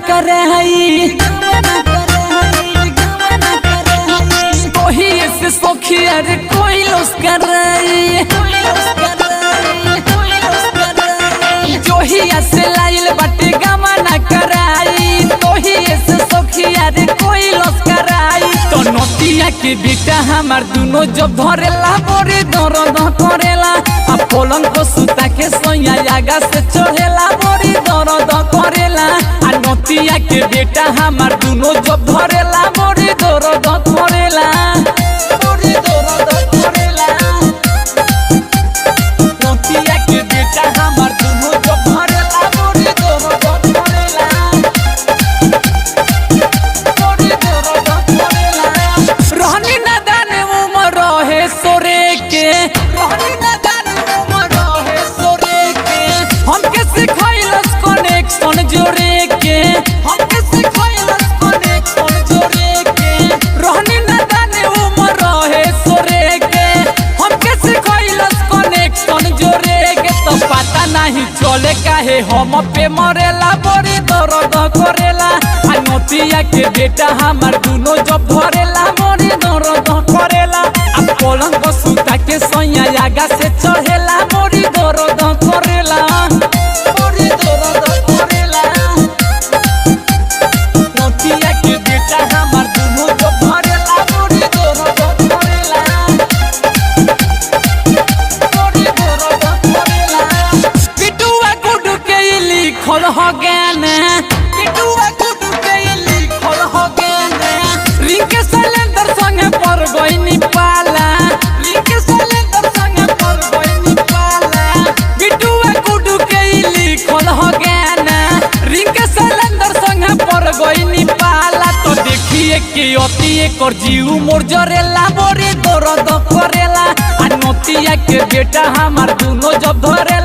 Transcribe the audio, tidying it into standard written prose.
करे हई कोही से सखी अरे कोई लोस करे जोहिया से लाइल बाटे गमना कराई तोही से सखी अरे कोई लोस कराई तो नोतिया के बेटा हमार दुनो जब धरेला बड़ी दर्द करेला आ पलंग को सुता के सोया आगा से चढ़ेला बड़ी दर्द करेला आ नोतिया के बेटा हमार दुनो जब धरेला बड़ी दर्द करेला बड़ी दर्द करेला नोतिया के बेटा हमार दुनो जब धरेला बड़ी दर्द करेला बड़ी दर्द करेला रहनी ना दाने उमर रहे सोरे के रहनी ना दाने उमर रहे सोरे के हमके सिखाइलस कनेक्शन जोड़े के हमके सिखाइलस कनेक्शन जोड़े के रहनी ना दाने उमर रहे सोरे के हमके सिखाइलस कनेक्शन जोड़े के तो पता नहीं चले काहे हम पे मरेला बड़ी दर्द करेला आ नोतिया के बेटा हमार दुनो जब धरेला बड़ी दर्द करेला आ पलंग को सुता के सोया आगा से चढ़ेला बड़ी दर्द करेला बड़ी दर्द करेला नोतिया के बेटा हमार दुनो जब धरेला बड़ी दर्द करेला बड़ी दर्द करेला पिटुआ गुडू के लिखल हो गाना पिटुआ गुडू के लिखल हो गाना रिंके सलेंदर संगे पर गइनी पाला रिंके सलेंदर संगे पर गइनी पाला पिटुआ गुडू के लिखल हो गाना रिंके सलेंदर संगे पर गइनी पाला तो देखिए कि अति एकर जीव मोर जरेला बड़ी दर्द करेला आ नोतिया के बेटा हमार दुनो जब धरे